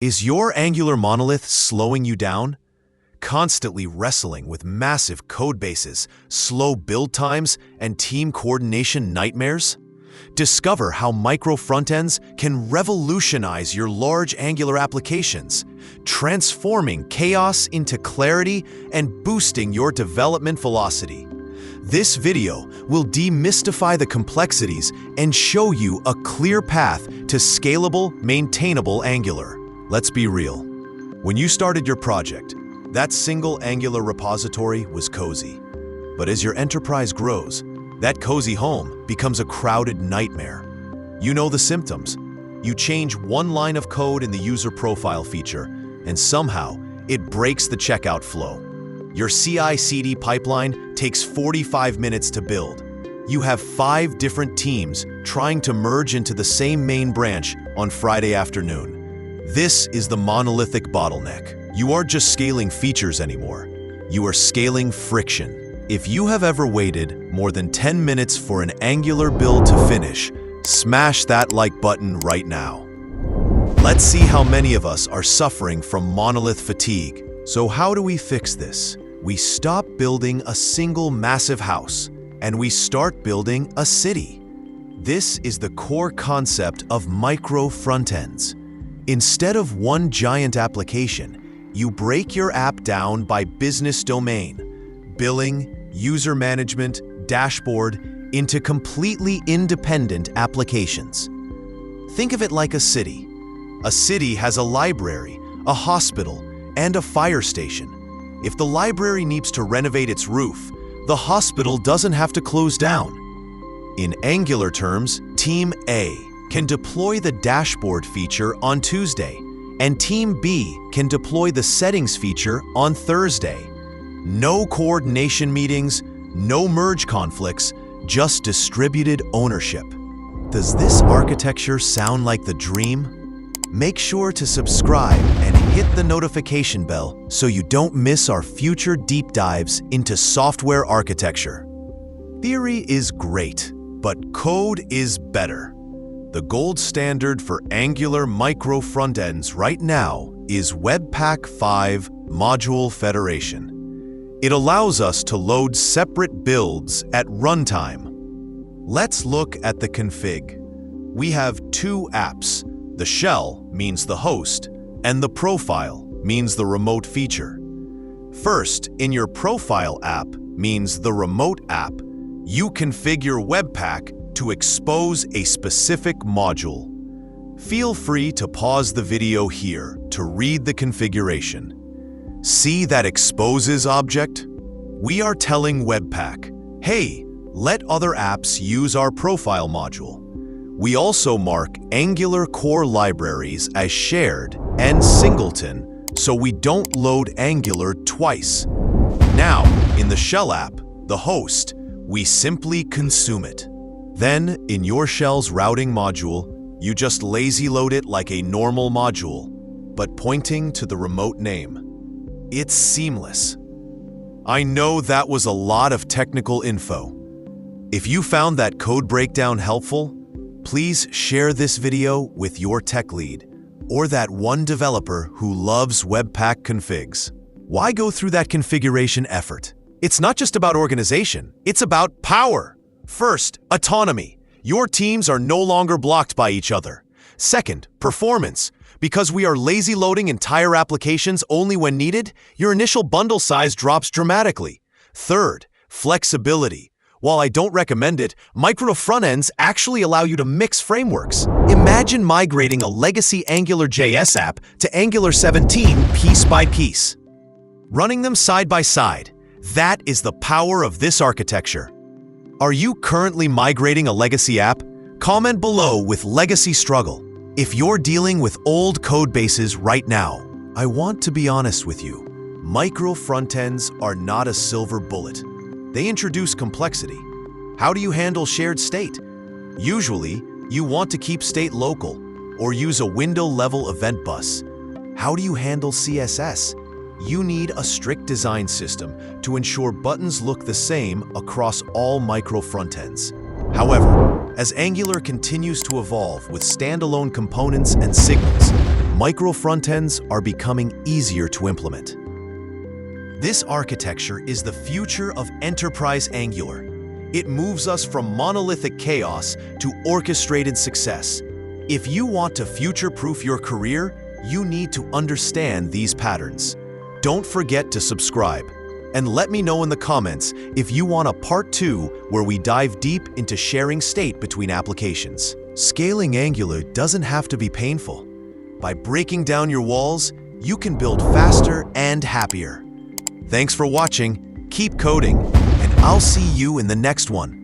Is your Angular monolith slowing you down? Constantly wrestling with massive code bases, slow build times, and team coordination nightmares? Discover how micro-frontends can revolutionize your large Angular applications, transforming chaos into clarity and boosting your development velocity. This video will demystify the complexities and show you a clear path to scalable, maintainable Angular. Let's be real. When you started your project, that single Angular repository was cozy. But as your enterprise grows, that cozy home becomes a crowded nightmare. You know the symptoms. You change one line of code in the user profile feature, and somehow it breaks the checkout flow. Your CI/CD pipeline takes 45 minutes to build. You have 5 different teams trying to merge into the same main branch on Friday afternoon. This is the monolithic bottleneck. You aren't just scaling features anymore. You are scaling friction. If you have ever waited more than 10 minutes for an Angular build to finish, smash that like button right now. Let's see how many of us are suffering from monolith fatigue. So how do we fix this? We stop building a single massive house, and we start building a city. This is the core concept of micro-frontends. Instead of one giant application, you break your app down by business domain, billing, user management, dashboard, into completely independent applications. Think of it like a city. A city has a library, a hospital, and a fire station. If the library needs to renovate its roof, the hospital doesn't have to close down. In Angular terms, Team A can deploy the dashboard feature on Tuesday, and Team B can deploy the settings feature on Thursday. No coordination meetings, no merge conflicts, just distributed ownership. Does this architecture sound like the dream? Make sure to subscribe and hit the notification bell so you don't miss our future deep dives into software architecture. Theory is great, but code is better. The gold standard for Angular Micro-Frontends right now is Webpack 5 Module Federation. It allows us to load separate builds at runtime. Let's look at the config. We have 2 apps. The shell means the host, and the profile means the remote feature. First, in your profile app means the remote app, you configure Webpack to expose a specific module. Feel free to pause the video here to read the configuration. See that exposes object? We are telling Webpack, hey, let other apps use our profile module. We also mark Angular core libraries as shared and singleton, so we don't load Angular twice. Now, in the shell app, the host, we simply consume it. Then, in your shell's routing module, you just lazy load it like a normal module, but pointing to the remote name. It's seamless. I know that was a lot of technical info. If you found that code breakdown helpful, please share this video with your tech lead or that one developer who loves Webpack configs. Why go through that configuration effort? It's not just about organization, it's about power. First, autonomy. Your teams are no longer blocked by each other. Second, performance. Because we are lazy loading entire applications only when needed, your initial bundle size drops dramatically. Third, flexibility. While I don't recommend it, micro-frontends actually allow you to mix frameworks. Imagine migrating a legacy AngularJS app to Angular 17 piece by piece. Running them side by side. That is the power of this architecture. Are you currently migrating a legacy app? Comment below with legacy struggle. If you're dealing with old code bases right now, I want to be honest with you. Micro-frontends are not a silver bullet. They introduce complexity. How do you handle shared state? Usually, you want to keep state local or use a window-level event bus. How do you handle CSS? You need a strict design system to ensure buttons look the same across all micro-frontends. However, as Angular continues to evolve with standalone components and signals, micro-frontends are becoming easier to implement. This architecture is the future of enterprise Angular. It moves us from monolithic chaos to orchestrated success. If you want to future-proof your career, you need to understand these patterns. Don't forget to subscribe. And let me know in the comments if you want a part 2 where we dive deep into sharing state between applications. Scaling Angular doesn't have to be painful. By breaking down your walls, you can build faster and happier. Thanks for watching, keep coding, and I'll see you in the next one.